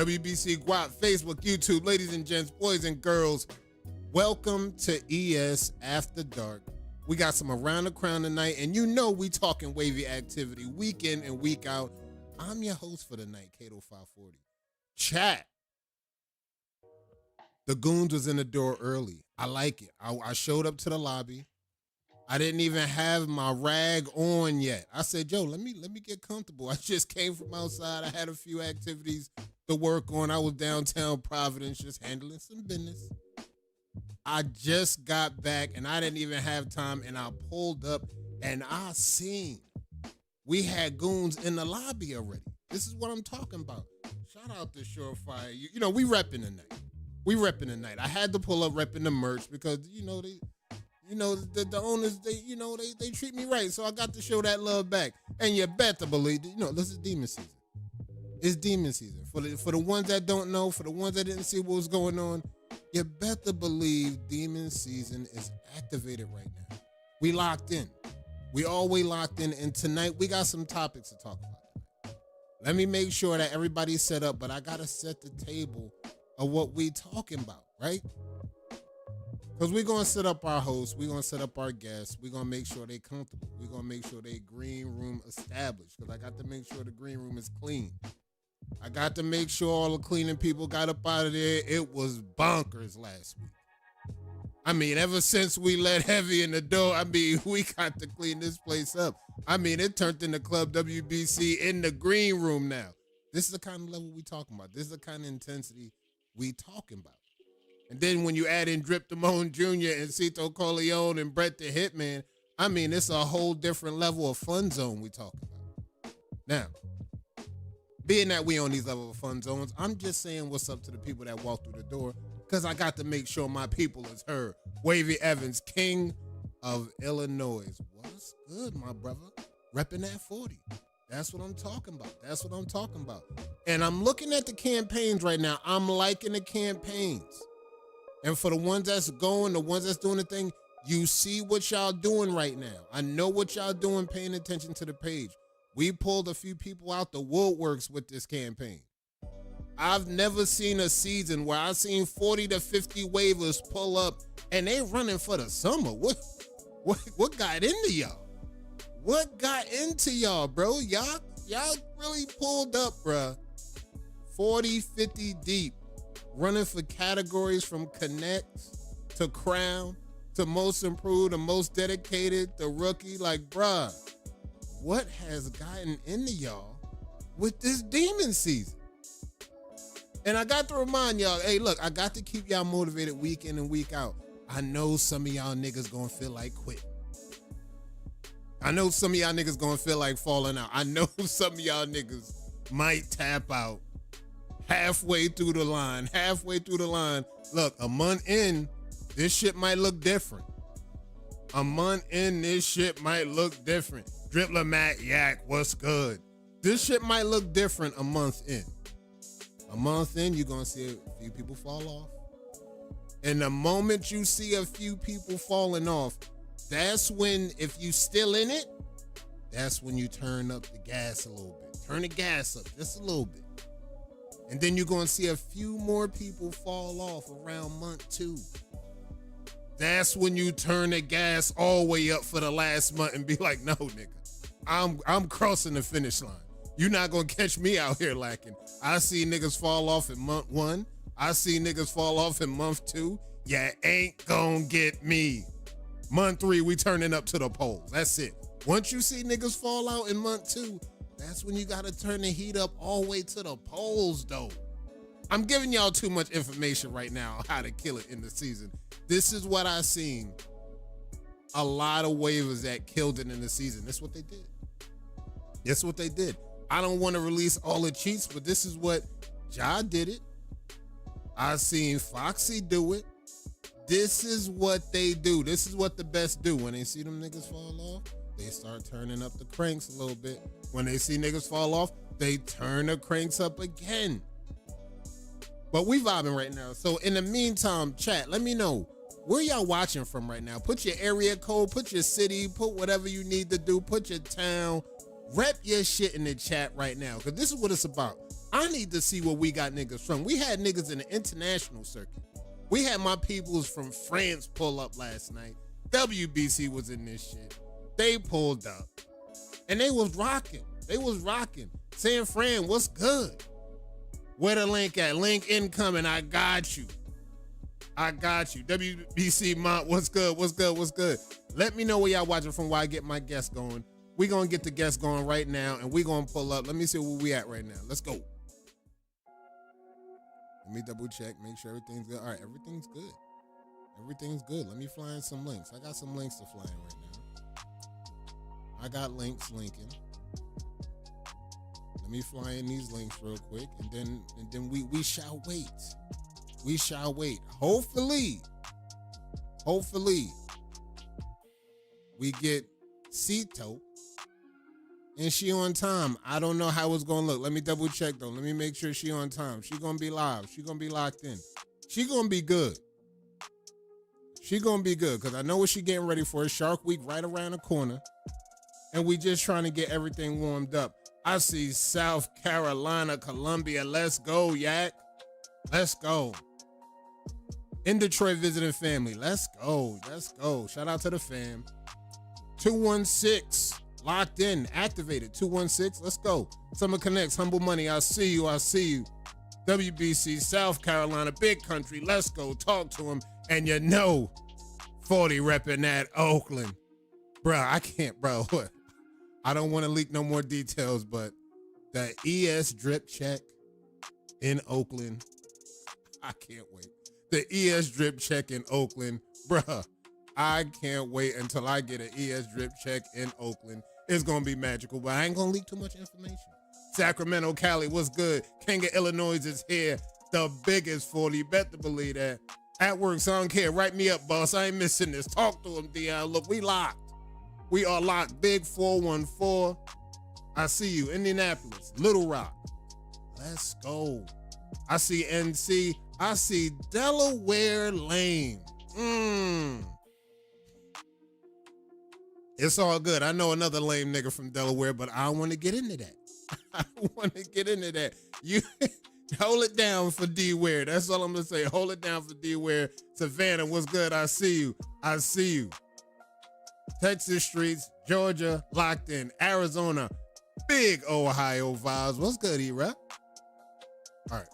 WBC Guap, Facebook, YouTube, ladies and gents, boys and girls, welcome to ES After Dark. We got some Around the Crown tonight, and you know we talking wavy activity week in and week out. I'm your host for the night, Kato 540. Chat. The goons was in the door early. I like it. I showed up to the lobby. I didn't even have my rag on yet. I said, yo, let me get comfortable. I just came from outside. I had a few activities to work on. I was downtown Providence just handling some business. I just got back and I didn't even have time, and I pulled up and I seen we had goons in the lobby already. This is what I'm talking about. Shout out to Surefire. You know, we repping tonight. I had to pull up repping the merch because, the owners, they treat me right. So I got to show that love back. And you better believe, this is demon season. It's demon season. For the ones that don't know, for the ones that didn't see what was going on, you better believe demon season is activated right now. We locked in. We always locked in. And tonight we got some topics to talk about tonight. Let me make sure that everybody's set up, but I got to set the table of what we talking about, right? Because we're going to set up our hosts. We're going to set up our guests. We're going to make sure they comfortable. We're going to make sure they green room established, because I got to make sure the green room is clean. I got to make sure all the cleaning people got up out of there. It was bonkers last week. I mean, ever since we let Heavy in the door, we got to clean this place up. It turned into Club WBC in the green room now. This is the kind of level we talking about. This is the kind of intensity we talking about. And then when you add in Drip Damone Jr. and Cito Corleone and Brett the Hitman, it's a whole different level of fun zone we talking about. Now, being that we on these level of fun zones, I'm just saying what's up to the people that walk through the door, because I got to make sure my people is heard. Wavy Evans, King of Illinois. What's good, my brother? Repping that 40. That's what I'm talking about. And I'm looking at the campaigns right now. I'm liking the campaigns. And for the ones that's going, the ones that's doing the thing, you see what y'all doing right now. I know what y'all doing, paying attention to the page. We pulled a few people out the woodworks with this campaign. I've never seen a season where I've seen 40 to 50 waivers pull up and they running for the summer. What got into y'all? What got into y'all, bro? Y'all really pulled up, bruh. 40, 50 deep. Running for categories from Connects to Crown to Most Improved to Most Dedicated to Rookie. Like, bruh, what has gotten into y'all with this demon season? And I got to remind y'all, hey, look, I got to keep y'all motivated week in and week out. I know some of y'all niggas gonna feel like quitting. I know some of y'all niggas gonna feel like falling out. I know some of y'all niggas might tap out halfway through the line. Look, a month in, this shit might look different. Drip Matt Yak, what's good? This shit might look different a month in. You're gonna see a few people fall off. And the moment you see a few people falling off, that's when, if you still in it, that's when you turn up the gas a little bit. Turn the gas up just a little bit. And then you're going to see a few more people fall off around month 2. That's when you turn the gas all the way up for the last month and be like, no, nigga, I'm crossing the finish line. You're not going to catch me out here lacking. I see niggas fall off in month 1. I see niggas fall off in month 2. You ain't going to get me. Month 3, we turning up to the polls. That's it. Once you see niggas fall out in month 2, that's when you got to turn the heat up all the way to the polls, though. I'm giving y'all too much information right now on how to kill it in the season. This is what I seen. A lot of waivers that killed it in the season. That's what they did. I don't want to release all the cheats, but this is what Ja did it. I seen Foxy do it. This is what they do. This is what the best do. When they see them niggas fall off, they start turning up the cranks a little bit. When they see niggas fall off, they turn the cranks up again. But we vibing right now. So in the meantime, chat, let me know where y'all watching from right now. Put your area code, put your city, put whatever you need to do, put your town. Rep your shit in the chat right now, because this is what it's about. I need to see where we got niggas from. We had niggas in the international circuit. We had my peoples from France pull up last night. WBC was in this shit. They pulled up. And they was rocking. San Fran, what's good? Where the link at? Link incoming. I got you. WBC Mont, what's good? Let me know where y'all watching from while I get my guests going. We gonna get the guests going right now, and we gonna pull up. Let me see where we at right now. Let's go. Let me double check, make sure everything's good. All right, everything's good. Let me fly in some links. I got some links to fly in right now. I got links linking. Let me fly in these links real quick, and then we shall wait. We shall wait. Hopefully, we get Cito, and she on time. I don't know how it's gonna look. Let me double check though. Let me make sure she on time. She gonna be live. She gonna be locked in. She gonna be good. Because I know what she getting ready for. Shark Week right around the corner, and we just trying to get everything warmed up. I see South Carolina, Columbia. Let's go, Yak. Let's go. In Detroit visiting family. Let's go. Shout out to the fam. 216. Locked in. Activated. 216. Let's go. Summer Connects. Humble Money. I see you. WBC, South Carolina. Big country. Let's go. Talk to him. And 40 repping that Oakland. Bro, I can't, bro. I don't want to leak no more details, but the ES drip check in Oakland. I can't wait. The ES drip check in Oakland. Bruh, I can't wait until I get an ES drip check in Oakland. It's going to be magical, but I ain't going to leak too much information. Sacramento, Cali, what's good? King of Illinois is here. The biggest 40. You better believe that. At work, so I don't care. Write me up, boss. I ain't missing this. Talk to him, Dion. Look, we locked. We are locked. Big 414. I see you. Indianapolis, Little Rock. Let's go. I see NC. I see Delaware Lane. It's all good. I know another lame nigga from Delaware, but I don't want to get into that. You hold it down for D-Ware. That's all I'm going to say. Hold it down for D-Ware. Savannah, what's good? I see you. Texas streets, Georgia, locked in. Arizona, big Ohio vibes. What's good, E-Rap? All right.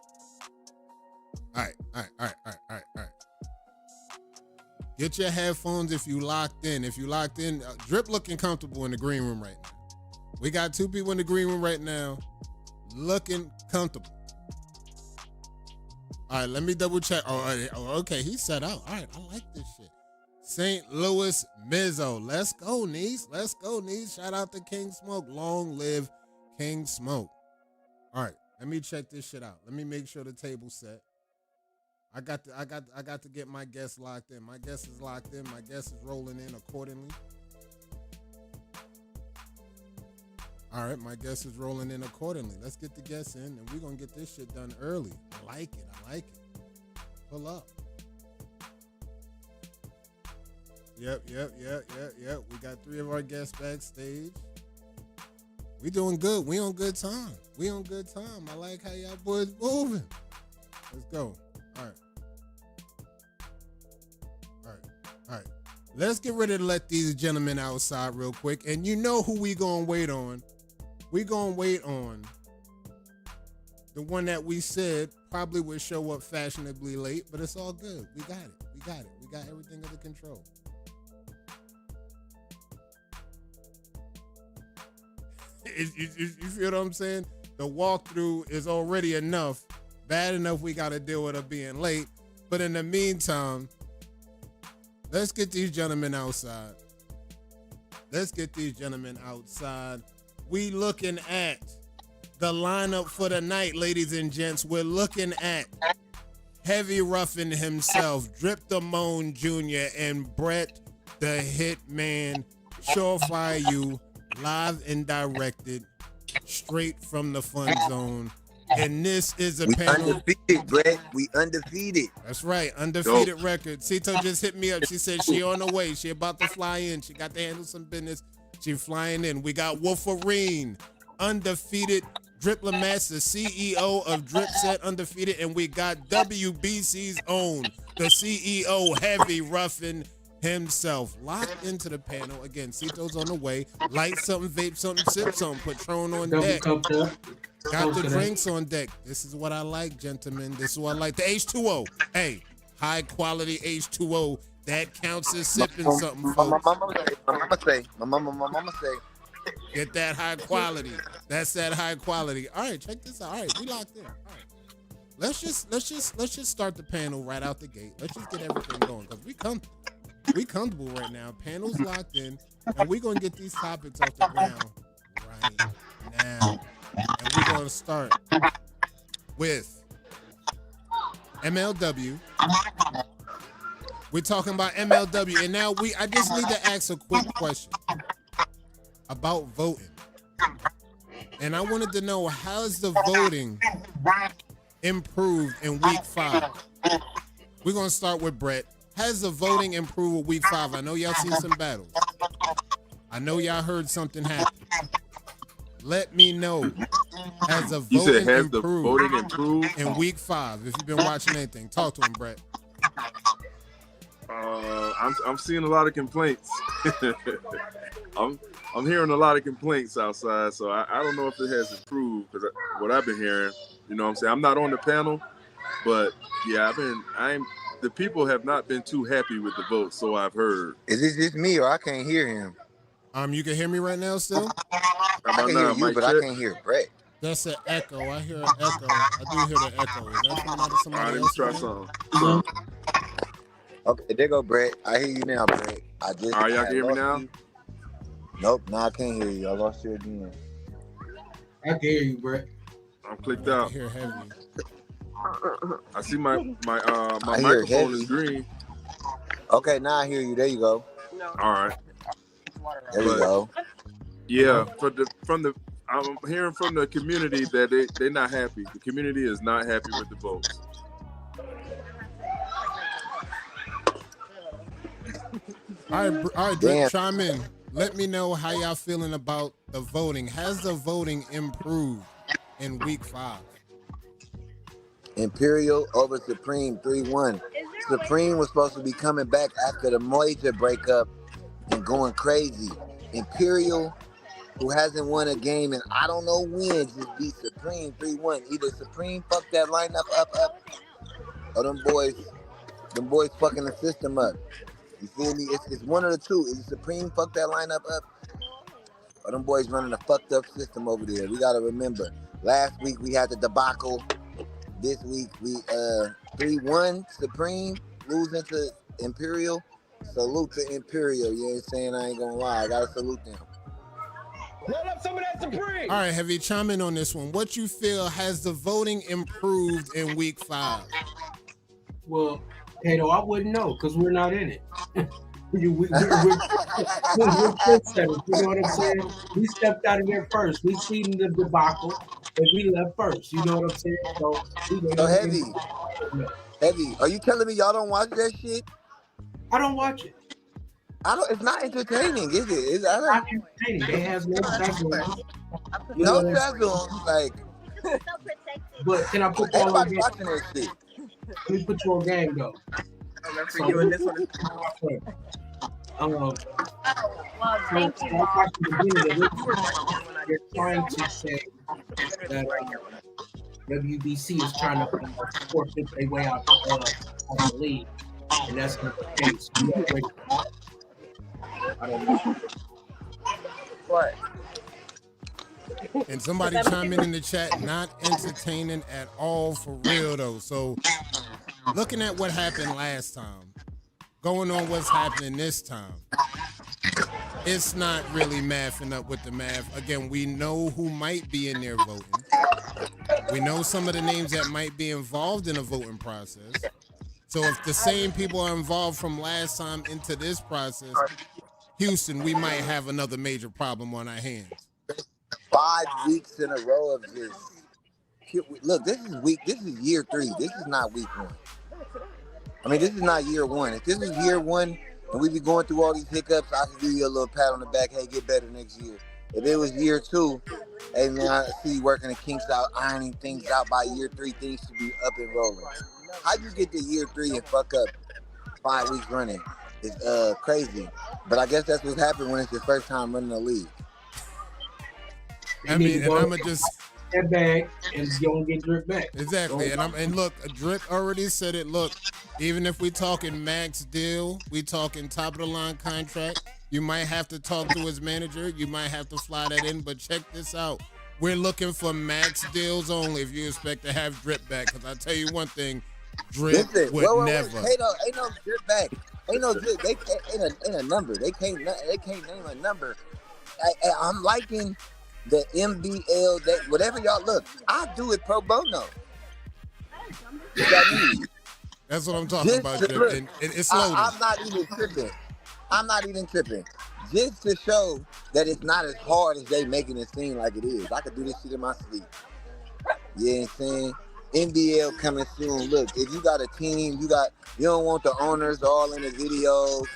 Get your headphones if you locked in. Drip looking comfortable in the green room right now. We got 2 people in the green room right now looking comfortable. All right, let me double check. Oh, okay, he's set out. All right, I like this shit. St. Louis, Mizzo. Let's go, niece. Shout out to King Smoke. Long live King Smoke. All right, let me check this shit out. Let me make sure the table's set. I got to get my guests locked in. My guest is locked in. My guest is rolling in accordingly. All right, my guest is rolling in accordingly. Let's get the guests in, and we're going to get this shit done early. I like it. Pull up. Yep. We got 3 of our guests backstage. We doing good. We on good time. I like how y'all boys moving. Let's go. All right. Let's get ready to let these gentlemen outside real quick. And you know who we gonna wait on. We gonna wait on the one that we said probably would show up fashionably late, but it's all good. We got it. We got everything under control. You feel what I'm saying? The walkthrough is already enough. Bad enough we got to deal with her being late. But in the meantime, let's get these gentlemen outside. We looking at the lineup for the night, ladies and gents. We're looking at Heavy Ruffin himself, Drip Damone Jr., and Brett the Hitman Surefire You, live and directed, straight from the Fun Zone. And this is a panel. Undefeated, Brett. We undefeated. That's right, undefeated record. Cito just hit me up. She said she on the way. She about to fly in. She got to handle some business. She flying in. We got Wolverine, undefeated Driplamass, the CEO of Dripset Undefeated, and we got WBC's own, the CEO, Heavy Ruffin himself, locked into the panel. Again, Cito's on the way. Light something, vape something, sip something. Patron on deck. Got the drinks on deck. This is what I like, gentlemen. This is what I like. The H2O. Hey, high quality H2O. That counts as sipping something, folks. My mama say. Get that high quality. That's that high quality. All right, check this out. All right, we locked in. All right. Let's just start the panel right out the gate. Let's just get everything going because we comfortable right now. Panel's locked in, and we're gonna get these topics off the ground right now. And we're gonna start with MLW. We're talking about MLW, and now I just need to ask a quick question about voting. And I wanted to know, how's the voting improved in week 5? We're going to start with Brett. Has the voting improved with week 5? I know y'all seen some battles. I know y'all heard something happen. Let me know. Has the voting improved in week 5? If you've been watching anything, talk to him, Brett. I'm seeing a lot of complaints. I'm hearing a lot of complaints outside, so I don't know if it has improved because what I've been hearing, you know what I'm saying? I'm not on the panel, but yeah, the people have not been too happy with the vote, so I've heard. Is this just me or I can't hear him? You can hear me right now still? I can hear you, but I can't hear Brett. That's an echo. I hear an echo. I do hear the echo. Is that coming out of somebody else? Let me try something. Okay, there go Brett. I hear you now, Brett. All right, y'all can hear me now? Nope, I can't hear you. I lost you again. I can hear you, Brett. I'm clicked out. I hear heavy. I see my microphone is green. Okay, now I hear you. There you go. All right. There you go. Yeah, I'm hearing from the community that they're not happy. The community is not happy with the votes. All right, Drake, chime in. Let me know how y'all feeling about the voting. Has the voting improved in week 5? Imperial over Supreme 3-1. Supreme was supposed to be coming back after the Moija breakup and going crazy. Imperial, who hasn't won a game in I don't know when, just beat Supreme 3-1. Either Supreme fucked that lineup up, or them boys fucking the system up. You feel me? It's one of the two. Is Supreme fuck that lineup up? Or them boys running a fucked up system over there? We gotta remember. Last week we had the debacle. This week we 3-1 Supreme, losing to Imperial. Salute to Imperial. You ain't saying I ain't gonna lie. I gotta salute them. Roll up some of that Supreme. All right, Heavy, chime in on this one. What you feel, has the voting improved in week 5? Well, Kato, I wouldn't know because we're not in it. we're trendsetters, you know what I'm saying? We stepped out of there first. We seen the debacle and we left first. You know what I'm saying? So Heavy. Are you telling me y'all don't watch that shit? I don't watch it. It's not entertaining, is it? It's not entertaining. They have no background. No background, like. But can I put y'all on game? Watching that shit. Let me put you on game though. For you and this one. Thank you. They're trying to say that WBC is trying to force their way out of the league, and that's not the case. I don't know. What? And somebody chime in the chat, not entertaining at all for real though. So looking at what happened last time, going on what's happening this time, it's not really mathing up with the math. Again, we know who might be in there voting. We know some of the names that might be involved in the voting process. So if the same people are involved from last time into this process, Houston, we might have another major problem on our hands. 5 weeks in a row of just look. This is year 3. This is not week 1. I mean, this is not year 1. If this is year 1 and we be going through all these hiccups, I can give you a little pat on the back. Hey, get better next year. If it was year 2, hey man, I see you working the kinks out, ironing things out. By year 3, things should be up and rolling. How you get to year 3 and fuck up 5 weeks running? It's crazy. But I guess that's what's happened when it's your first time running the league. I mean, and I'm gonna just that bag and you don't get Drip back. exactly. And look, Drip already said it. Look, even if we talking max deal, we talking top of the line contract. You might have to talk to his manager. You might have to fly that in. But check this out. We're looking for max deals only if you expect to have Drip back. Because I tell you one thing, Drip would never. Ain't no Drip back. Ain't no Drip. They ain't a number. They can't name a number. I'm liking the MBL. That whatever y'all look, I do it pro bono. That's what I'm talking about, Drip. Look, and it's loaded. I'm not even tripping. Just to show that it's not as hard as they making it seem like it is. I could do this shit in my sleep. You know what I'm saying? NBL coming soon. Look, if you got a team, you don't want the owners all in the videos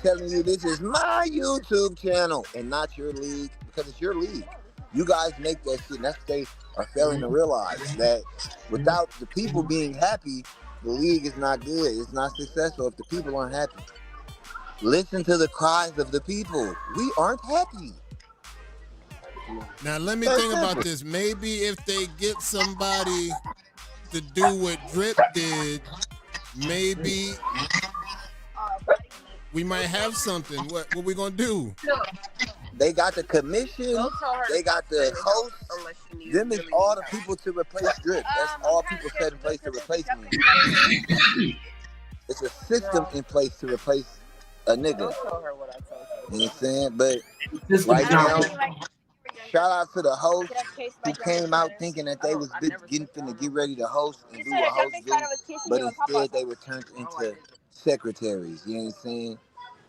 telling you this is my YouTube channel and not your league, because it's your league. You guys make that shit, and that's what they are failing to realize, that without the people being happy, the league is not good. It's not successful if the people aren't happy. Listen to the cries of the people. We aren't happy. Now, let me think about this. Maybe if they get somebody to do what Drip did, maybe we might have something. What we gonna do? They got the commission. They got the host. Them is all the people to replace Drip. That's all people set in place to replace me. It's a system in place to replace a nigga. You know what I'm saying? But right now, shout out to the host who came out thinking that they was finna get ready to host and do a host video, but instead they were turned into secretaries. You know what I'm saying?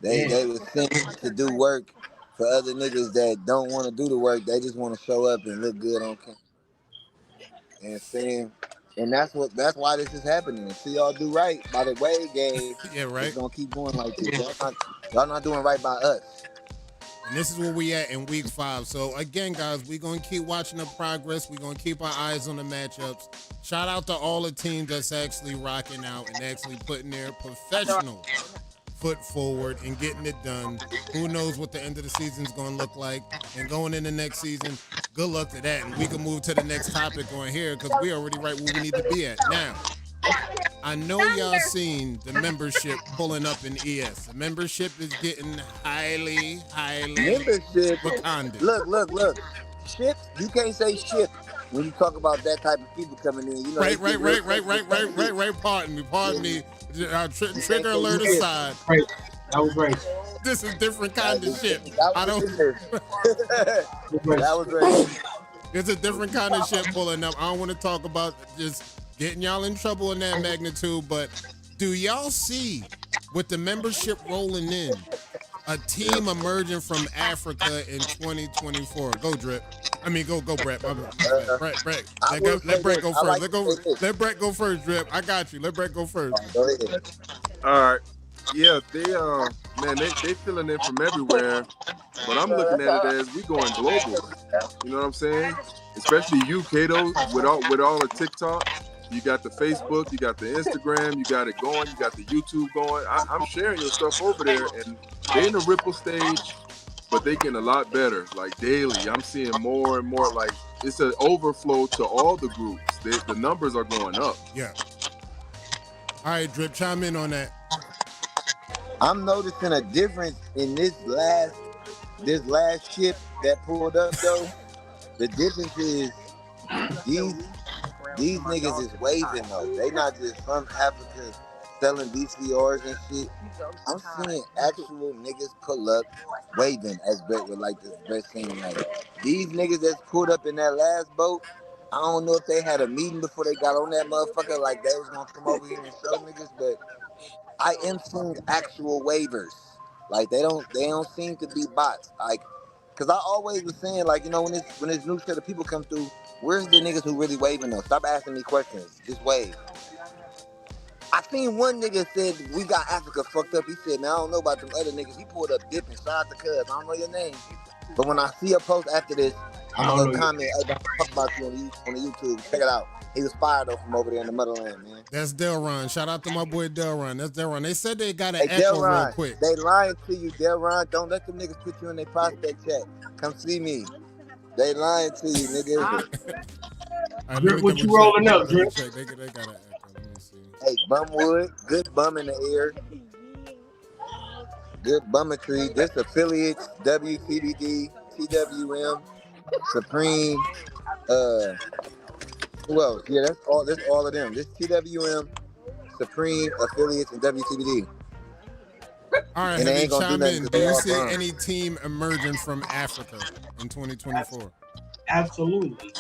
They was sent to do work for other niggas that don't want to do the work. They just want to show up and look good on camera. You know what I'm saying? And that's why this is happening. See y'all do right by the Wade game. Yeah, right. It's gonna keep going like this. Y'all not doing right by us. And this is where we at in week 5. So again, guys, we're gonna keep watching the progress. We're gonna keep our eyes on the matchups. Shout out to all the teams that's actually rocking out and actually putting their professional foot forward and getting it done. Who knows what the end of the season's gonna look like? And going into next season, good luck to that. And we can move to the next topic on here because we already right where we need to be at. Now, I know y'all seen the membership pulling up in ES. The membership is getting highly membership. Wakanda. Look. Ship, you can't say ship when you talk about that type of people coming in. You know, right. Pardon me. Trigger alert aside. Right. That was right. This is different kind of shit. That was right. It's a different kind of shit pulling up. I don't want to talk about just getting y'all in trouble in that magnitude, but do y'all see with the membership rolling in, a team emerging from Africa in 2024? Go Drip. I mean, go Brett. Brett. Let Brett go first. Let Brett go first, Drip. I got you. Let Brett go first. All right. Yeah, they filling in from everywhere, but I'm looking at it as we going global. You know what I'm saying? Especially you, Kato, with all the TikTok. You got the Facebook, you got the Instagram, you got it going, you got the YouTube going. I'm sharing your stuff over there, and they're in the Ripple stage, but they getting a lot better. Like daily, I'm seeing more and more. Like it's an overflow to all the groups. The numbers are going up. Yeah. All right, Drip, chime in on that. I'm noticing a difference in this last ship that pulled up though. The difference is these niggas is waving though. They not just from Africa selling DCRs and shit. I'm seeing actual niggas pull up waving, as Brett would like to Brett saying like these niggas that's pulled up in that last boat. I don't know if they had a meeting before they got on that motherfucker, like they was gonna come over here and show niggas, but I am seeing actual waivers. Like they don't seem to be bots. Like, cause I always was saying like, you know, when this new set of people come through, where's the niggas who really waving though? Stop asking me questions. Just wave. I seen one nigga said we got Africa fucked up. He said, man, I don't know about them other niggas. He pulled up dipping. Shout out to Cuz. I don't know your name. But when I see a post after this, I'm I gonna don't go know. comment, hey, man, talk about you on the YouTube. Check it out. He was fired though from over there in the motherland, man. That's Delron. Shout out to my boy Delron. That's Delron. They said they got an Hey, echo real Delron, quick. they lying to you, Delron. Don't let them niggas put you in their prospect chat. Come see me. They lying to you, nigga. All right, Drip, what you rolling up, Drip? Check. They got an echo. Let me see. Hey, Bumwood, good bum in the air. Good bummetry. This affiliates, WTBD, TWM, Supreme, who else? Yeah, that's all of them. This TWM, Supreme, affiliates, and WTBD. All right, And they Heavy, ain't gonna do chime nothing in. 'cause Do they you all see bums. any team emerging from Africa in 2024? Absolutely.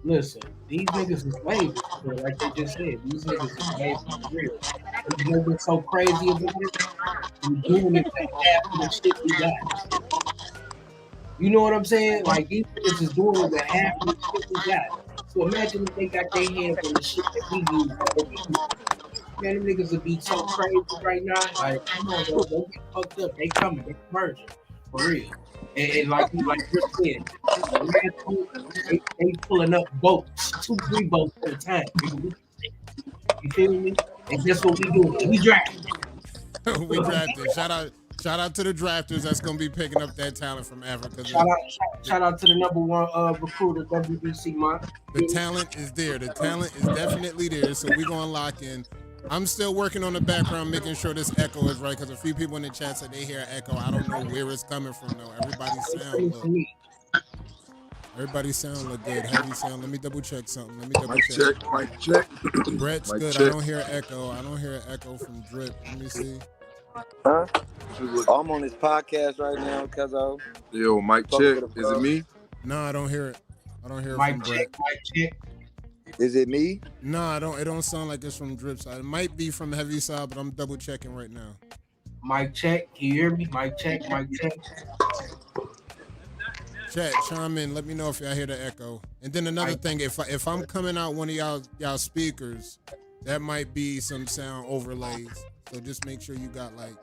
Listen, these niggas is labels. Like they just said, these niggas is labels for real. And you know what's so crazy about it? We're doing it with half of the shit we got. You know what I'm saying? Like these niggas is doing it with half of the shit we got. So imagine if they got their hands on the shit that we use. Man, them niggas would be so crazy right now. Like, come on, bro, don't get fucked up. They coming, they merging. For real. And like Chris said, the last two, they pulling up boats, 2-3 boats at a time. You feel me? And guess what we do? We draft. We drafted. Shout out to the drafters that's gonna be picking up that talent from Africa. Shout out to the number one recruiter, WBC, man. The talent is there. The talent is definitely there. So we're gonna lock in. I'm still working on the background, making sure this echo is right, because a few people in the chat said they hear an echo. I don't know where it's coming from though. Everybody's sound look good. Heavy sound. Let me double check something. Mic check. Brett's Mic good. check. I don't hear an echo. I don't hear an echo from Drip. Let me see. Huh? I'm on this podcast right now, cuzzo. Yo, mic check. Is it me? No, I don't hear it. I don't hear it Mic from check, Brett. mic check. Is it me? No, I don't. It don't sound like it's from Drip side. It might be from Heavy side, but I'm double checking right now. Mic check. Can you hear me? Mic check, mic check. Chat, chime in. Let me know if y'all hear the echo. And then another thing, if I'm coming out one of y'all speakers, that might be some sound overlays. So just make sure you got like,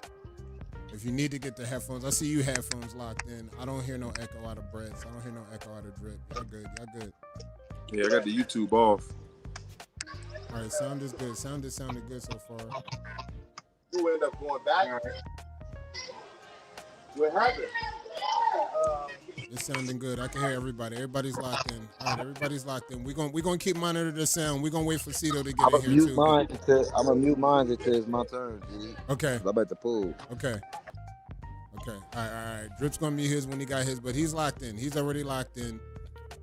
if you need to get the headphones, I see you headphones locked in. I don't hear no echo out of Brett's. I don't hear no echo out of Drip. Y'all good. Y'all good. Yeah, I got the YouTube off. All right, sound is good. Sound is sounding good so far. You end up going back. What happened? It's sounding good. I can hear everybody. Everybody's locked in. All right, everybody's locked in. We're gonna keep monitoring the sound. We're gonna wait for Cito to get I'm in gonna here mute too. mine until it's my turn, G. Okay. I'm at the pool. Okay. All right. Drip's gonna mute his when he got his, but he's locked in. He's already locked in,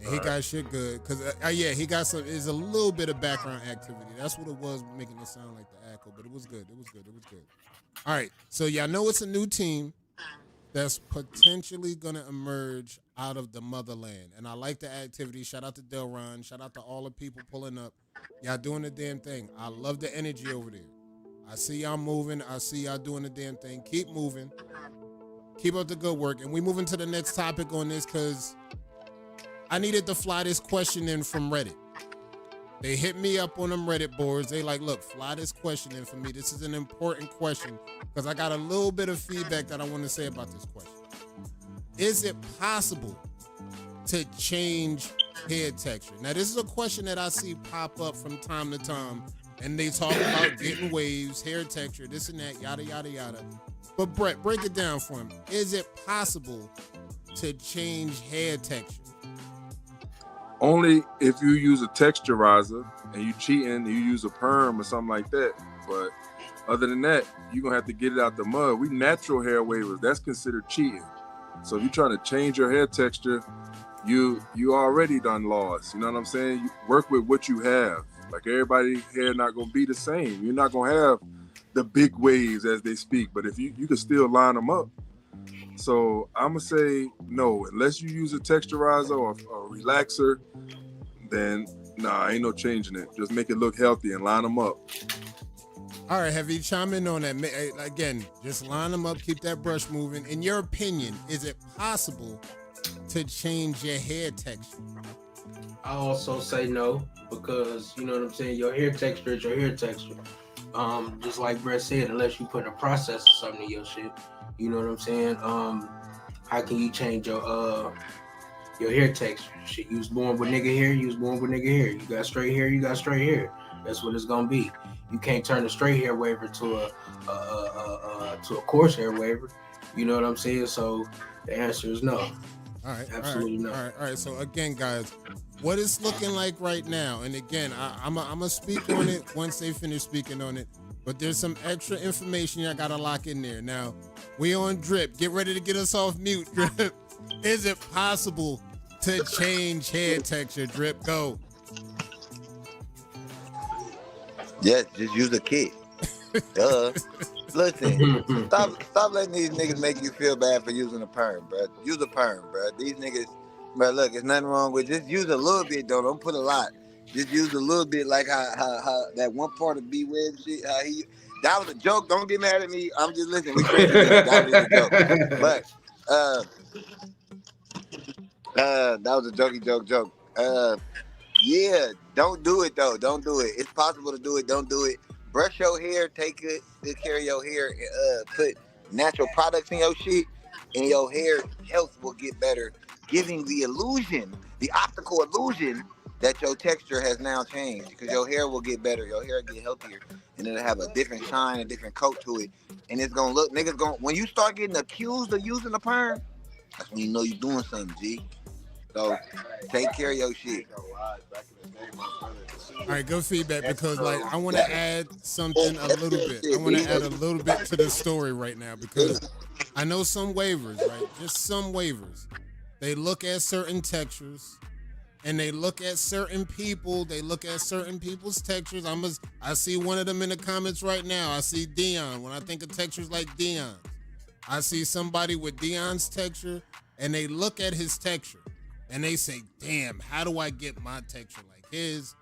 and he got shit good. Cause he got some. It's a little bit of background activity. That's what it was, making it sound like the echo, but it was good. It was good. All right. So y'all know it's a new team that's potentially gonna emerge out of the motherland, and I like the activity. Shout out to Delron. Shout out to all the people pulling up. Y'all doing the damn thing. I love the energy over there. I see y'all moving. I see y'all doing the damn thing. Keep moving. Keep up the good work. And we moving to the next topic on this because I needed to fly this question in from Reddit. They hit me up on them Reddit boards. They like, look, fly this question in for me. This is an important question because I got a little bit of feedback that I want to say about this question. Is it possible to change hair texture? Now, this is a question that I see pop up from time to time, and they talk about getting waves, hair texture, this and that, yada, yada, yada. But Brett, break it down for him. Is it possible to change hair texture? Only if you use a texturizer and you cheating and you use a perm or something like that. But other than that, you're going to have to get it out the mud. We natural hair wavers. That's considered cheating. So if you're trying to change your hair texture, you already done lost. You know what I'm saying? You work with what you have. Like everybody's hair not going to be the same. You're not going to have the big waves as they speak, but if you can still line them up. So I'm gonna say no, unless you use a texturizer or a relaxer, then nah, ain't no changing it. Just make it look healthy and line them up. All right, Heavy, chime in on that. Again, just line them up, keep that brush moving. In your opinion, is it possible to change your hair texture? I also say no because, you know what I'm saying, your hair texture is your hair texture. Just like Brett said, unless you put a process or something in your shit, you know what I'm saying? how can you change your hair texture? Shit, you was born with nigga hair, you was born with nigga hair. You got straight hair, you got straight hair. That's what it's gonna be. You can't turn a straight hair waiver to a coarse hair waiver. You know what I'm saying? So the answer is no. All right, Absolutely all not. right. So again, guys, what it's looking like right now, and again, I'm gonna speak on it once they finish speaking on it. But there's some extra information I gotta lock in there. Now, we on Drip. Get ready to get us off mute, Drip. Is it possible to change hair texture, Drip? Go. Yes, just use a kit. Duh. Listen, stop letting these niggas make you feel bad for using a perm, bro. Use a perm, bro. These niggas, bro, look, there's nothing wrong with just use a little bit, though. Don't put a lot. Just use a little bit, like how that one part of B-Web shit, that was a joke. Don't get mad at me. I'm just listening. We crazy. That was a joke. But, that was a jokey joke. Yeah, don't do it, though. Don't do it. It's possible to do it. Don't do it. Brush your hair, take good care of your hair, and put natural products in your shit, and your hair health will get better, giving the illusion, the optical illusion that your texture has now changed, because your hair will get better, your hair will get healthier, and it'll have a different shine, a different coat to it, and it's gonna look, niggas gonna, when you start getting accused of using a perm, that's when you know you're doing something, G. So take care of your shit. All right, good feedback, because like I want to add something a little bit. I want to add a little bit to the story right now, because I know some waivers, right? Just some waivers. They look at certain textures, and they look at certain people. They look at certain people's textures. I see one of them in the comments right now. I see Dion. When I think of textures like Dion's, I see somebody with Dion's texture, and they look at his texture, and they say, damn, how do I get my texture like his?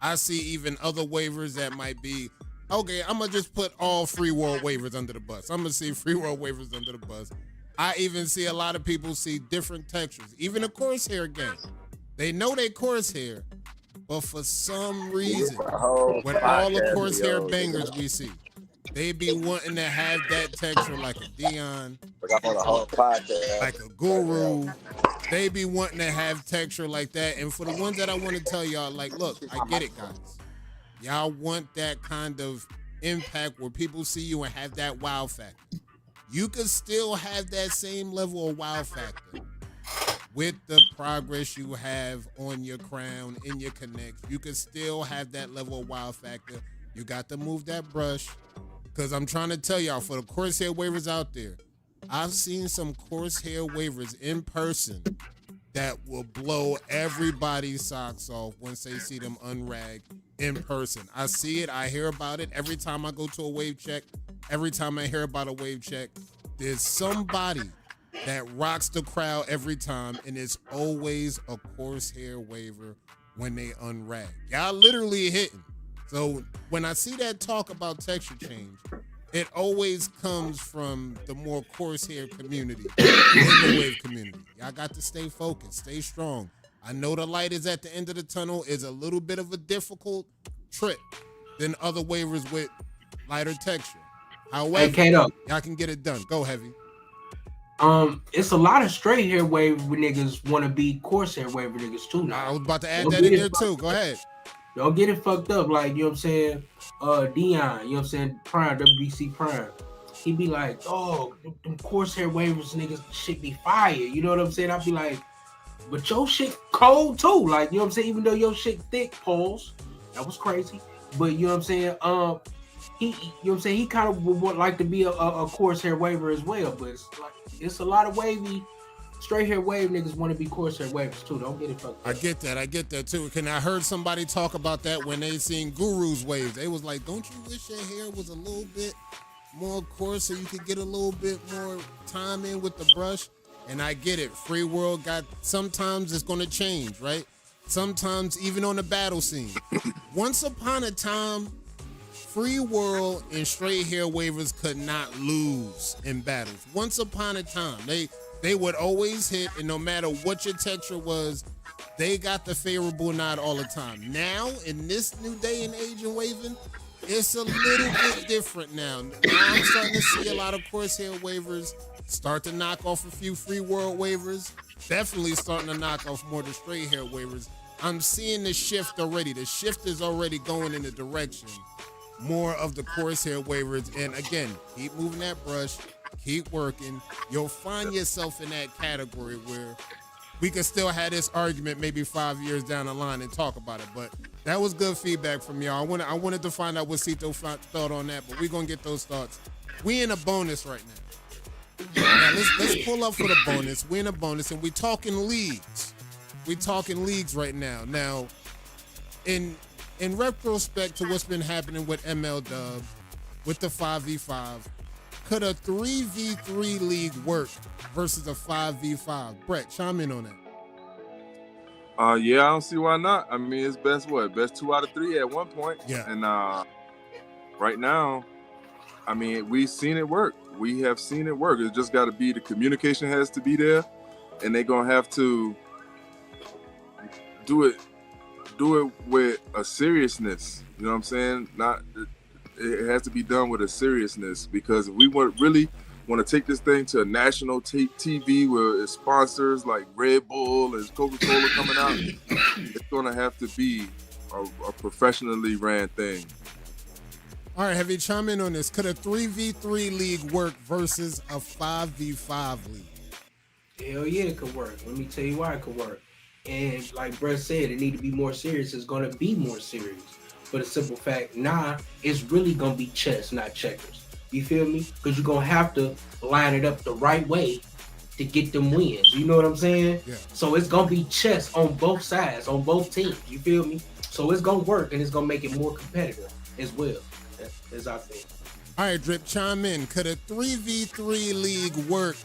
I see even other waivers that might be, okay, I'm going to just put all Free World waivers under the bus. I'm going to see Free World waivers under the bus. I even see a lot of people see different textures, even a coarse hair gang. They know they coarse hair, but for some reason, with all the coarse hair bangers we see, they be wanting to have that texture like a Dion, like a Guru. They be wanting to have texture like that. And for the ones that I want to tell y'all, like, look, I get it, guys. Y'all want that kind of impact where people see you and have that wow factor. You could still have that same level of wow factor with the progress you have on your crown, in your connects. You could still have that level of wow factor. You got to move that brush, because I'm trying to tell y'all, for the coarse hair waivers out there, I've seen some coarse hair waivers in person that will blow everybody's socks off once they see them unragged in person. I see it, I hear about it. Every time I go to a wave check, every time I hear about a wave check, there's somebody that rocks the crowd every time, and it's always a coarse hair waiver when they unrag. Y'all literally hitting. So when I see that talk about texture change, it always comes from the more coarse hair community, the wave community. Y'all got to stay focused, stay strong. I know the light is at the end of the tunnel. Is a little bit of a difficult trip than other waivers with lighter texture. However, Hey, Kato, y'all can get it done. Go, Heavy. it's a lot of straight hair wave niggas want to be coarse hair waiver niggas too I now. was about to add that in there too. Go ahead. Don't get it fucked up, like, you know what I'm saying? Dion, you know what I'm saying? Prime, WBC Prime. He be like, oh, them coarse hair waivers niggas shit be fire. You know what I'm saying? I'll be like, but your shit cold too. Like, you know what I'm saying? Even though your shit thick, pause. That was crazy. But you know what I'm saying? He, you know what I'm saying? He kind of would like to be a coarse hair waiver as well. But it's a lot of wavy, straight hair wave niggas want to be coarse hair waivers too. Don't get it fucked up. I get that too. I heard somebody talk about that when they seen Guru's waves. They was like, don't you wish your hair was a little bit more coarse so you could get a little bit more time in with the brush? And I get it. Free World got, sometimes it's going to change, right? Sometimes even on the battle scene. Once upon a time, Free World and straight hair waivers could not lose in battles. Once upon a time, they would always hit, and no matter what your texture was, they got the favorable nod all the time. Now, in this new day and age in waving, it's a little bit different now. I'm starting to see a lot of coarse hair waivers Start to knock off a few free world waivers. Definitely starting to knock off more of the straight hair waivers. I'm seeing the shift already. The shift is already going in the direction more of the coarse hair waivers. And again, keep moving that brush, keep working. You'll find yourself in that category where we can still have this argument maybe 5 years down the line and talk about it. But that was good feedback from y'all. I wanted to find out what Cito thought on that, but we're going to get those thoughts. We in a bonus right now. Now let's pull up for the bonus. We're in a bonus, and we're talking leagues. We're talking leagues right now. Now, in retrospect to what's been happening with MLW, with the 5v5, could a 3v3 league work versus a 5v5? Brett, chime in on that. Yeah, I don't see why not. I mean, it's best 2 out of 3 at one point. Yeah. And right now, I mean, we've seen it work. We have seen it work. It's just got to be, the communication has to be there, and they're gonna have to do it with a seriousness. You know what I'm saying? It has to be done with a seriousness, because if we really want to take this thing to a national TV where it's sponsors like Red Bull and Coca-Cola coming out, it's gonna have to be a professionally ran thing. All right, Heavy, chime in on this. Could a 3v3 league work versus a 5v5 league? Hell yeah, it could work. Let me tell you why it could work. And like Brett said, it need to be more serious. It's going to be more serious. For the simple fact, it's really going to be chess, not checkers. You feel me? Because you're going to have to line it up the right way to get them wins. You know what I'm saying? Yeah. So it's going to be chess on both sides, on both teams. You feel me? So it's going to work, and it's going to make it more competitive as well, as I think. All right, Drip, chime in. Could a 3v3 league work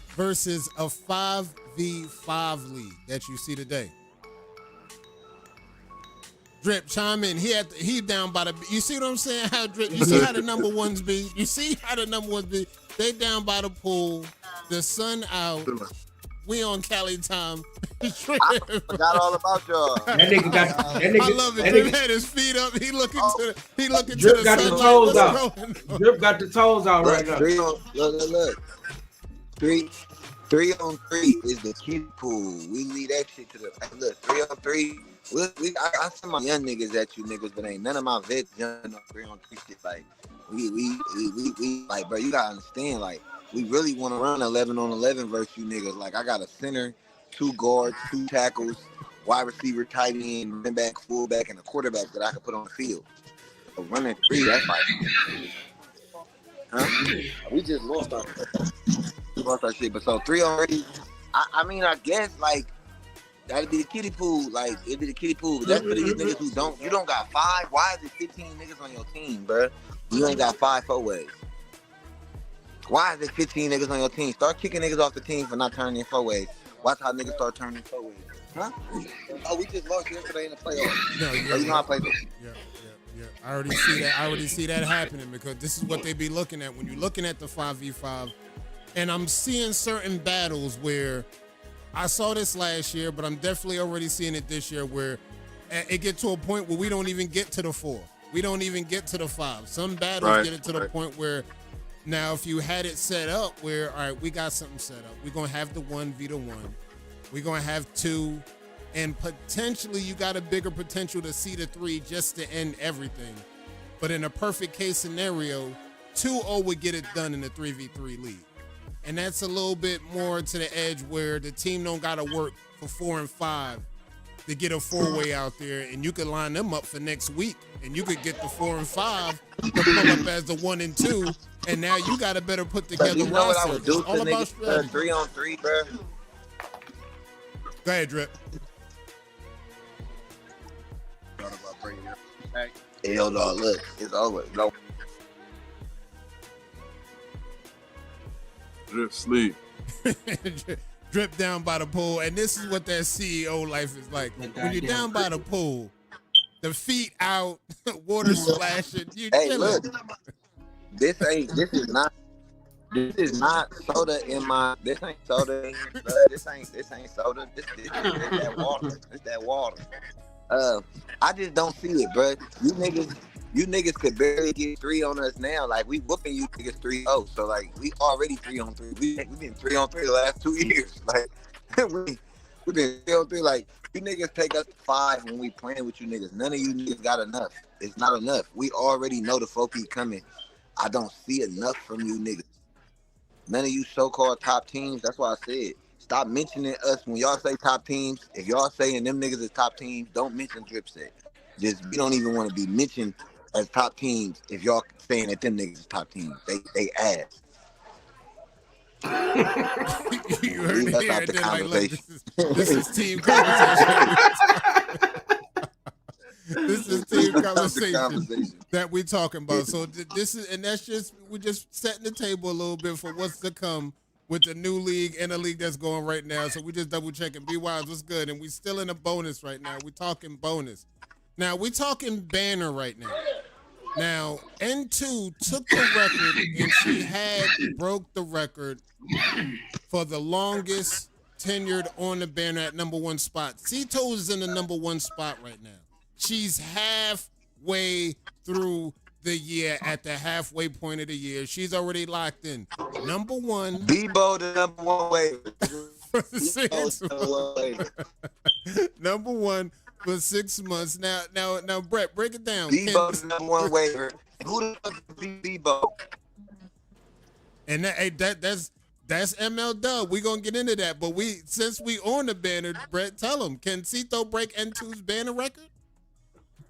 versus a 5v5 league that you see today? Drip, chime in. He down by the. You see what I'm saying? How Drip? You see how the number ones be? You see how the number ones be? They down by the pool. The sun out. We on Cali time. I forgot all about y'all. That nigga got. That nigga, I love it. that Drip nigga, had his feet up. He looking to the Drip got the sunlight. toes What's out. going on? Drip got the toes out right now. Look. 3-on-3 is the kid pool. We leave that shit to the look. 3-on-3. I send my young niggas at you niggas, but ain't none of my vets young on 3-on-3 shit. Like we like, bro, you gotta understand, like, we really want to run 11-on-11 versus you niggas. Like, I got a center, 2 guards, 2 tackles, wide receiver, tight end, running back, fullback, and a quarterback that I can put on the field. So running 3, that's like, we just lost our shit. But so 3-on-3, I mean, I guess, like, that'd be the kiddie pool. Like, it'd be the kiddie pool. But that's for these niggas who you don't got 5. Why is it 15 niggas on your team, bro? You ain't got 5 4-ways. Why is it 15 niggas on your team? Start kicking niggas off the team for not turning in 4-ways. Watch how niggas start turning 4-ways. Huh? Oh, we just lost yesterday in the playoffs. No, you know how I play this. Yeah. I already see that happening, because this is what they be looking at when you're looking at the 5v5. And I'm seeing certain battles where I saw this last year, but I'm definitely already seeing it this year, where it get to a point where we don't even get to the 4. We don't even get to the 5. Some battles get it to the point where, now if you had it set up where, all right, we got something set up. We're going to have the 1v1. We're going to have 2. And potentially you got a bigger potential to see the 3 just to end everything. But in a perfect case scenario, 2-0 would get it done in the 3v3 league. And that's a little bit more to the edge where the team don't got to work for 4 and 5 to get a 4-way out there. And you could line them up for next week. And you could get the 4 and 5 to come up as the 1 and 2. And now you got to better put together you know what I roster. would do It's all to about niggas strategy. 3-on-3, bro? Go ahead, Drip. Hell no, look, it's over. No. Drip sleep. Drip down by the pool. And this is what that CEO life is like. When you're down by the pool, the feet out, water splashing, you Hey, chilling. look, this is not soda in my. This ain't soda in here, bro. This ain't soda. This is that water. It's that water. I just don't see it, bro. You niggas You niggas could barely get 3 on us now. Like, we whooping you niggas 3-0. So, like, we already 3-on-3. We been 3-on-3 the last 2 years. Like, we been 3-on-3. Like, you niggas take us to 5 when we playing with you niggas. None of you niggas got enough. It's not enough. We already know the 4P coming. I don't see enough from you niggas. None of you so-called top teams. That's why I said, stop mentioning us when y'all say top teams. If y'all saying them niggas is top teams, don't mention Dripset. Just, we don't even want to be mentioned as top teams if y'all saying that them niggas is top teams. They ass. You heard Leave it us here out and the then like, look, conversation. this is team conversation. This is team Leave us out the conversation conversation. that we talking about. So this is, and that's just, we're just setting the table a little bit for what's to come with the new league and the league that's going right now. So we just double checking. B Wise, what's good? And we still in a bonus right now. We talking bonus. Now we talking banner right now. Now N2 took the record and she had broke the record for the longest tenured on the banner at number 1 spot. Cito is in the number 1 spot right now. She's halfway through the year at the halfway point of the year. She's already locked in. Number 1. Bebo the number 1 waiver. For Bebo 6 the number 1 waiver. Number 1 for 6 months. Now, Brett, break it down. Bebo the number 1 waiver. Who the fuck is Bebo? And that's ML Dub. We gonna get into that, but since we on the banner, Brett, tell them, can Cito break N2's banner record?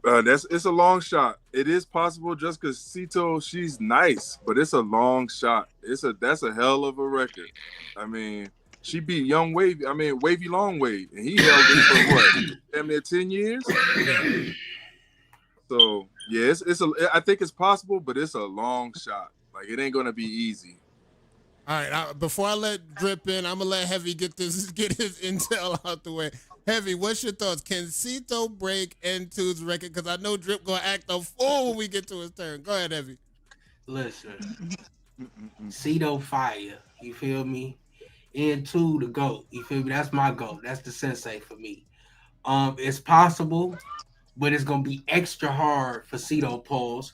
It's a long shot. It is possible just because Cito, she's nice, but it's a long shot. That's a hell of a record. I mean, she beat Young Wavy. I mean, Wavy Long Wave, and he held it for what? Damn near 10 years. So yeah, I think it's possible, but it's a long shot. Like, it ain't gonna be easy. All right, before I let Drip in, I'm gonna let Heavy get his intel out the way. Heavy, what's your thoughts? Can Cito break N2's record? Because I know Drip gonna act a fool when we get to his turn. Go ahead, Heavy. Listen, Cito fire. You feel me? N2 the GOAT. You feel me? That's my GOAT. That's the sensei for me. It's possible, but it's gonna be extra hard for Cito polls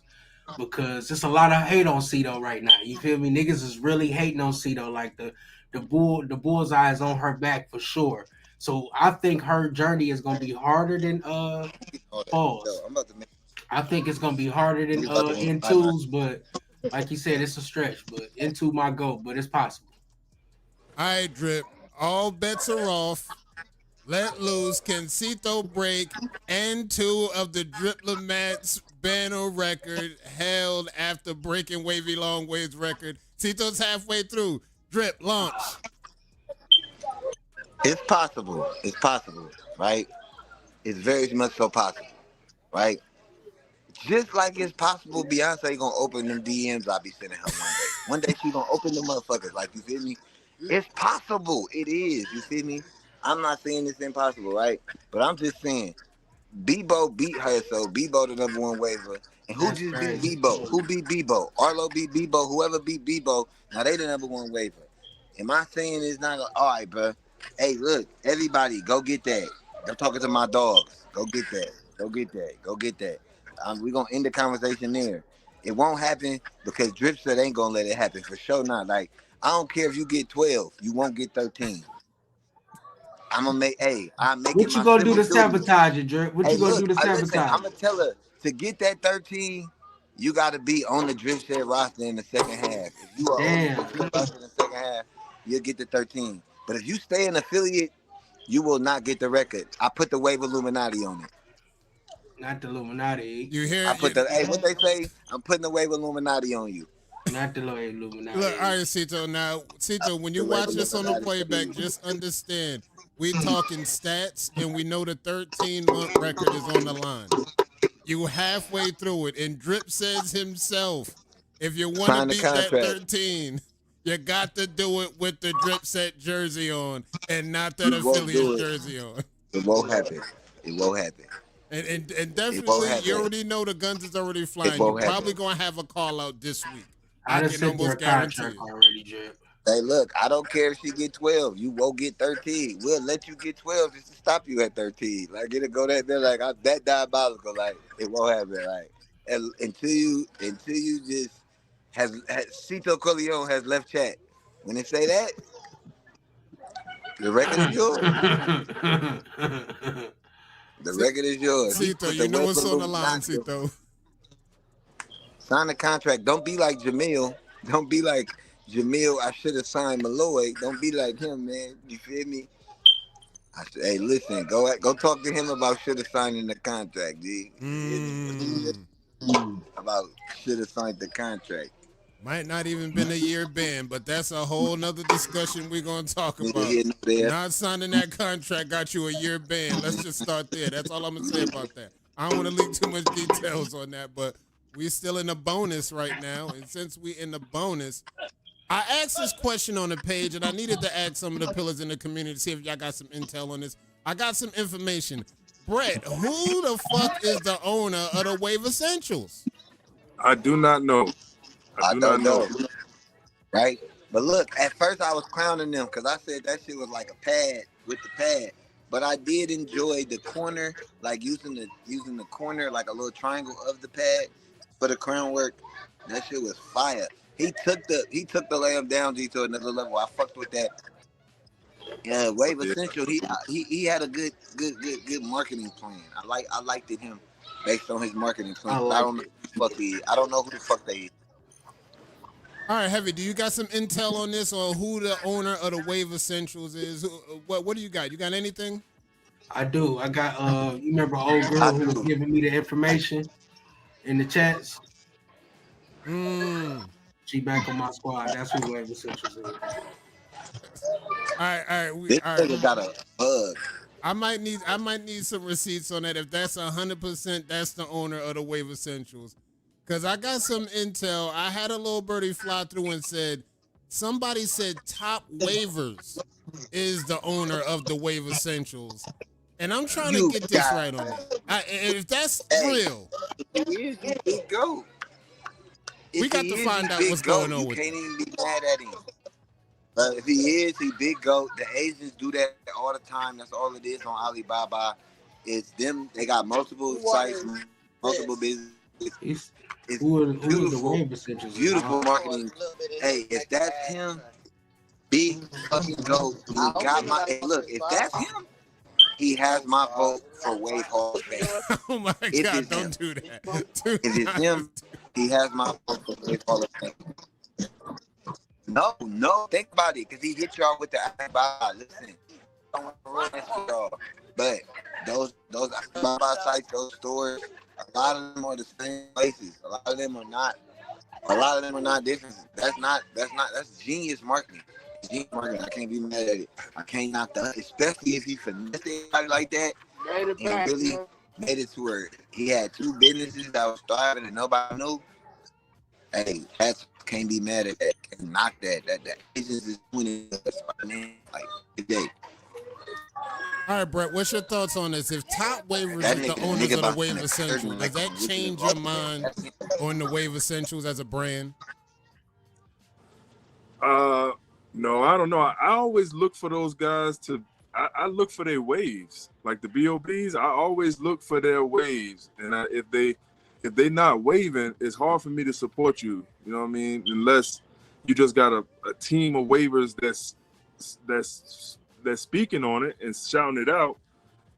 because there's a lot of hate on Cito right now. You feel me? Niggas is really hating on Cito. Like the bullseye is on her back for sure. So I think her journey is gonna be harder than Paul's. I think it's gonna be harder than N2's, but like you said, it's a stretch. But N2 my GOAT, but it's possible. All right, Drip. All bets are off. Let loose. Can Cito break N2 of the Driplomat's banner record held after breaking Wavy Long Wave's record? Cito's halfway through. Drip, launch. It's possible. It's possible, right? It's very much so possible, right? Just like it's possible Beyonce gonna open them DMs I be sending her one day. One day she gonna open them motherfuckers, like, you feel me? It's possible. It is, you feel me? I'm not saying it's impossible, right? But I'm just saying, Bebo beat her, so Bebo the number 1 waiver. And who just beat Bebo? Who beat Bebo? Arlo beat Bebo. Whoever beat Bebo, now they the number 1 waiver. Am I saying it's not all right, bro? Hey, look, everybody, go get that. I'm talking to my dogs. Go get that. Go get that. Go get that. We're going to end the conversation there. It won't happen because Dripset ain't going to let it happen. For sure not. Like, I don't care if you get 12. You won't get 13. I'm going to make, I'm making What you gonna do to sabotage it, Drip? What you gonna do to sabotage? I'm going to tell her, to get that 13, you got to be on the Dripset roster in the second half. If you are on the Dripset roster in the second half, you'll get the 13. But if you stay an affiliate, you will not get the record. I put the Wave Illuminati on it. Not the Illuminati. You hear? I put what they say? I'm putting the Wave Illuminati on you. Not the Illuminati. Look, all right, Cito. Now, Cito, when you watch this on the playback, just understand we talking stats, and we know the 13-month record is on the line. You halfway through it, and Drip says himself, if you want to beat that 13. You got to do it with the Dripset jersey on and not that affiliate jersey on. It won't happen. It won't happen. And definitely, you already know the guns is already flying. You're probably going to have a call out this week. I can almost guarantee it. Already, Drip. Hey, look, I don't care if she get 12. You won't get 13. We'll let you get 12 just to stop you at 13. Like, it'll go that there, like, that diabolical. Like, it won't happen. Like, until you just has Cito Corleone has left chat. When they say that, the record is yours. The record is yours. Cito, you know what's on the line, Cito. Sign the contract. Don't be like Jamil. Don't be like Jamil. I should have signed Malloy. Don't be like him, man. You feel me? Hey, listen. Go talk to him about should have signed the contract, G. About should have signed the contract. Might not even been a year banned, but that's a whole nother discussion we're going to talk about. Not signing that contract got you a year ban. Let's just start there. That's all I'm going to say about that. I don't want to leak too much details on that, but we're still in the bonus right now. And since we're in the bonus, I asked this question on the page, and I needed to ask some of the pillars in the community to see if y'all got some intel on this. I got some information. Brett, who the fuck is the owner of the Wave Essentials? I do not know. I don't know. Right? But look, at first I was clowning them because I said that shit was like a pad with the pad. But I did enjoy the corner, like using the corner like a little triangle of the pad for the crown work. That shit was fire. He took the layup down G to another level. I fucked with that. Yeah, Wave Essential. He had a good marketing plan. I liked it him based on his marketing plan. I don't know who the fuck they is. All right, Heavy, do you got some intel on this or who the owner of the Wave Essentials is? What do you got? You got anything? I do. I got you remember old girl who was giving me the information in the chats? She back on my squad. That's who Wave Essentials is. All right. This nigga got a bug. I might need some receipts on that. If that's 100%, that's the owner of the Wave Essentials. Because I got some intel. I had a little birdie fly through and somebody said Top Waivers is the owner of the Wave Essentials. And I'm trying to get this right on that. If that's real, He big goat. We got to find out what's going on with him. You can't even be mad at him. But if he big goat. The Asians do that all the time. That's all it is on Alibaba. It's them. They got multiple sites, multiple businesses. It's beautiful marketing. Hey, if that's him, big fucking goat. He got my look. If that's him, he has my vote for Wave Hall of Fame. Oh my God! Don't do that. If it's him, he has my vote for Wave Hall of Fame. No, think about it, because he hit y'all with the Alibaba. Listen, I don't want to ruin that for y'all, but those Alibaba sites, those stores. A lot of them are the same places. A lot of them are not. A lot of them are not different. That's genius marketing. Genius marketing. I can't be mad at it. I can't knock that, especially if he finessed anybody like that and really made it to where he had two businesses that was thriving and nobody knew. Hey, can't be mad at that. Can't knock that. That business is doing it like today. All right, Brett, what's your thoughts on this? If Top Waivers is the owners of the Wave Essentials, does that change your mind on the Wave Essentials as a brand? No, I don't know. I always look for those guys I look for their waves. Like the BOBs, I always look for their waves. And if they not waving, it's hard for me to support you. You know what I mean? Unless you just got a team of waivers that's speaking on it and shouting it out.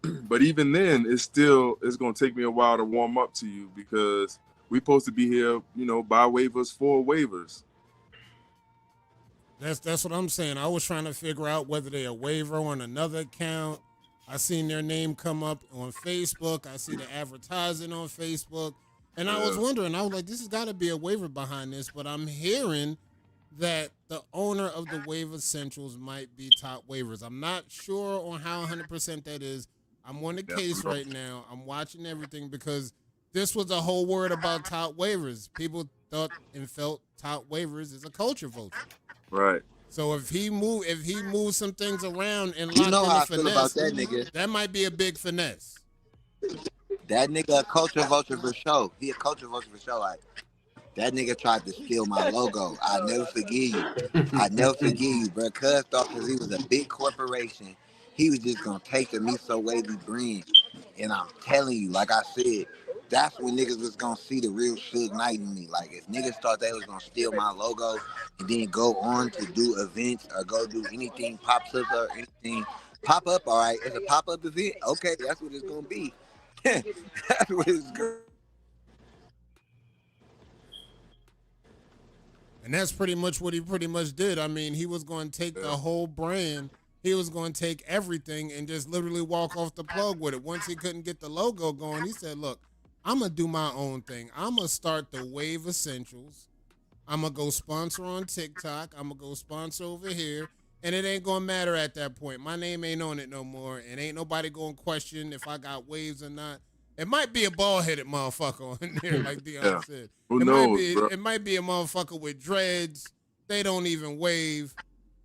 But even then, it's going to take me a while to warm up to you, because we're supposed to be here, by waivers for waivers. That's what I'm saying. I was trying to figure out whether they're a waiver on another account. I seen their name come up on Facebook. I see the advertising on Facebook. And I was wondering, I was like, this has got to be a waiver behind this. But I'm hearing that the owner of the Wave Essentials might be Top Waivers. I'm not sure on how 100% that is. I'm on the case right now. I'm watching everything, because this was a whole word about Top Waivers. People thought and felt Top Waivers is a culture vulture. Right. So if he moves some things around and locked in the finesse, that might be a big finesse. That nigga a culture vulture for sure. He a culture vulture for sure. Like, that nigga tried to steal my logo. I'll never forgive you. Bro. Cuz thought because he was a big corporation, he was just going to take the Me So Wavy brand. And I'm telling you, like I said, that's when niggas was gonna see the real Suge Knight in me. Like if niggas thought they was gonna steal my logo and then go on to do events or go do anything pops up or anything pop up, all right, it's a pop up event. Okay, that's what it's gonna be. That's what it's gonna. And that's pretty much what he pretty much did. I mean, he was going to take the whole brand. He was going to take everything and just literally walk off the plug with it. Once he couldn't get the logo going, he said, look, I'm going to do my own thing. I'm going to start the Wave Essentials. I'm going to go sponsor on TikTok. I'm going to go sponsor over here. And it ain't going to matter at that point. My name ain't on it no more. And ain't nobody going to question if I got waves or not. It might be a bald-headed motherfucker on there, like Dion said. Who knows, bro? It might be a motherfucker with dreads. They don't even wave.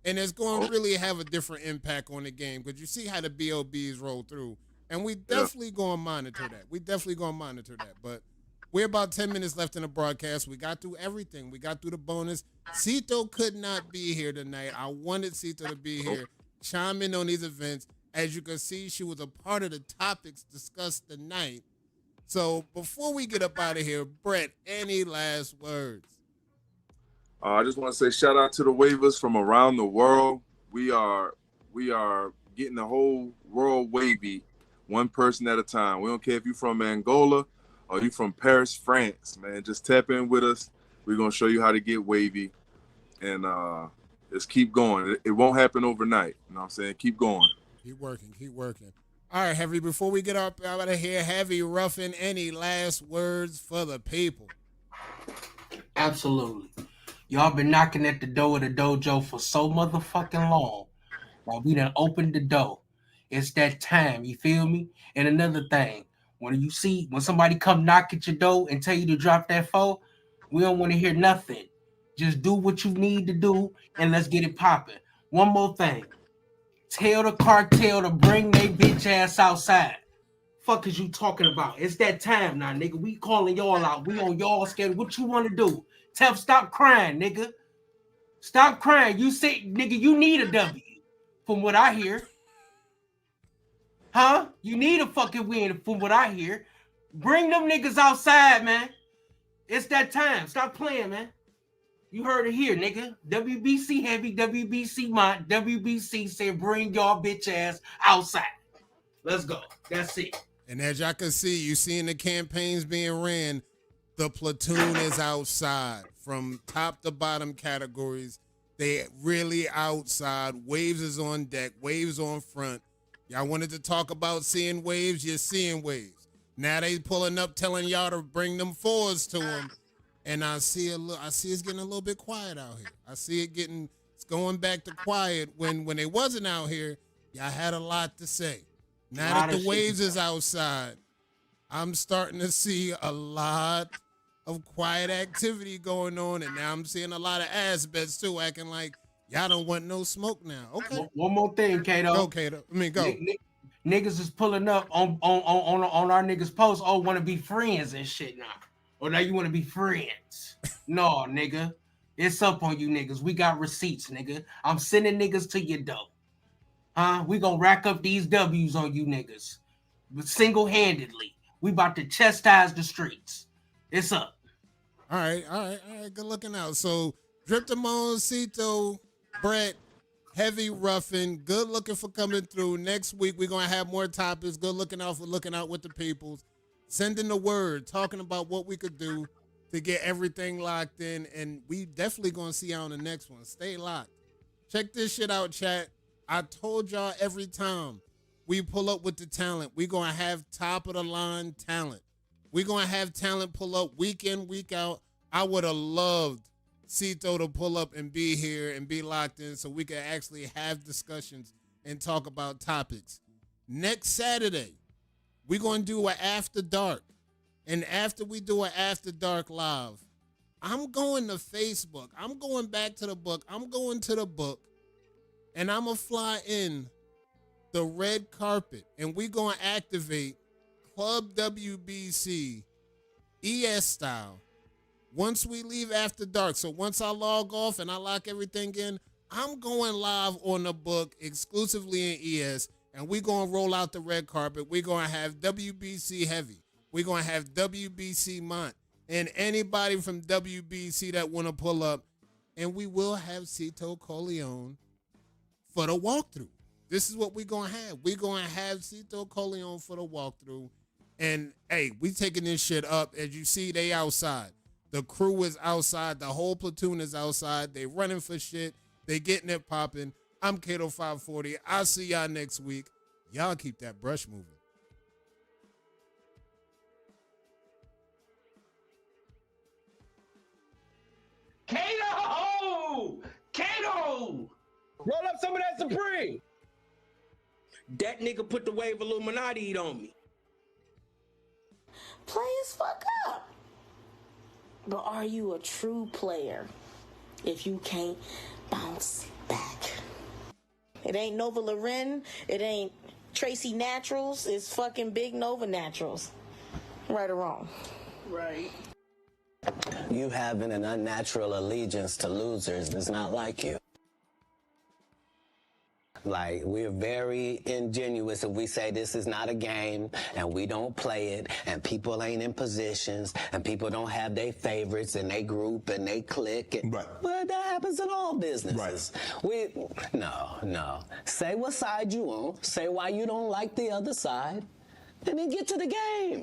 And it's going to really have a different impact on the game because you see how the BOBs roll through. And we definitely going to monitor that. But we're about 10 minutes left in the broadcast. We got through everything. We got through the bonus. Cito could not be here tonight. I wanted Cito to be here, chime in on these events. As you can see, she was a part of the topics discussed tonight. So before we get up out of here, Brett, any last words? I just want to say shout out to the waivers from around the world. We are getting the whole world wavy, one person at a time. We don't care if you're from Angola or you from Paris, France, man. Just tap in with us. We're gonna show you how to get wavy, and just keep going. It won't happen overnight. You know what I'm saying? Keep going. Keep working. All right, Heavy, before we get up out of here, Heavy Ruffin, any last words for the people? Absolutely. Y'all been knocking at the door of the dojo for so motherfucking long. Now we done opened the door. It's that time, you feel me? And another thing, when somebody come knock at your door and tell you to drop that phone, we don't want to hear nothing. Just do what you need to do and let's get it popping. One more thing. Tell the cartel to bring they bitch ass outside. Fuck is you talking about? It's that time now, nigga. We calling y'all out. We on y'all schedule. What you want to do? Tell stop crying, nigga. Stop crying. You say, nigga, you need a W. From what I hear. Huh? You need a fucking win from what I hear. Bring them niggas outside, man. It's that time. Stop playing, man. You heard it here, nigga. WBC Heavy, WBC Mont, WBC said bring y'all bitch ass outside. Let's go. That's it. And as y'all can see, you seeing the campaigns being ran, the platoon is outside from top to bottom categories. They really outside. Waves is on deck. Waves on front. Y'all wanted to talk about seeing waves. You're seeing waves. Now they pulling up, telling y'all to bring them forwards to them. And I see it's getting a little bit quiet out here. I see it's going back to quiet when they wasn't out here. Y'all had a lot to say. Now that the waves is outside, I'm starting to see a lot of quiet activity going on, and now I'm seeing a lot of aspects too, acting like y'all don't want no smoke now. Okay. One more thing, Kato. Go, Kato. Go. Niggas is pulling up on our niggas post. Oh, want to be friends and shit now. Or now you want to be friends. No, nigga. It's up on you niggas. We got receipts, nigga. I'm sending niggas to your door. Huh? We gonna rack up these W's on you niggas. Single-handedly. We about to chastise the streets. It's up. All right. Good looking out. So, Drip Damone, Cito, Brett, Heavy Ruffin, good looking for coming through. Next week, we're going to have more topics. Good looking out for looking out with the peoples. Sending the word, talking about what we could do to get everything locked in. And we definitely going to see y'all on the next one. Stay locked. Check this shit out, chat. I told y'all every time we pull up with the talent, we're going to have top of the line talent. We're going to have talent pull up week in, week out. I would have loved Cito to pull up and be here and be locked in so we could actually have discussions and talk about topics. Next Saturday, we're going to do an After Dark. And after we do an After Dark live, I'm going to Facebook. I'm going back to the book. I'm going to the book. And I'm going to fly in the red carpet. And we're going to activate Club WBC ES style. Once we leave After Dark. So once I log off and I lock everything in, I'm going live on the book exclusively in ES. And we're going to roll out the red carpet. We're going to have WBC Heavy. We're going to have WBC Mont and anybody from WBC that want to pull up. And we will have Cito Corleone for the walkthrough. This is what we're going to have. We're going to have Cito Corleone for the walkthrough. And, hey, we taking this shit up. As you see, they outside. The crew is outside. The whole platoon is outside. They running for shit. They getting it popping. I'm Kato 540. I'll see y'all next week. Y'all keep that brush moving. Kato! Kato! Roll up some of that Supreme. That nigga put the wave Illuminati on me. Play as fuck up. But are you a true player if you can't bounce back? It ain't Nova Loren. It ain't Tracy Naturals. It's fucking Big Nova Naturals. Right or wrong? Right. You having an unnatural allegiance to losers is not like you. Like, we're very ingenuous if we say this is not a game and we don't play it and people ain't in positions and people don't have their favorites and they group and they click. And, right. Well, that happens in all businesses. Right. No. Say what side you on. Say why you don't like the other side and then get to the game.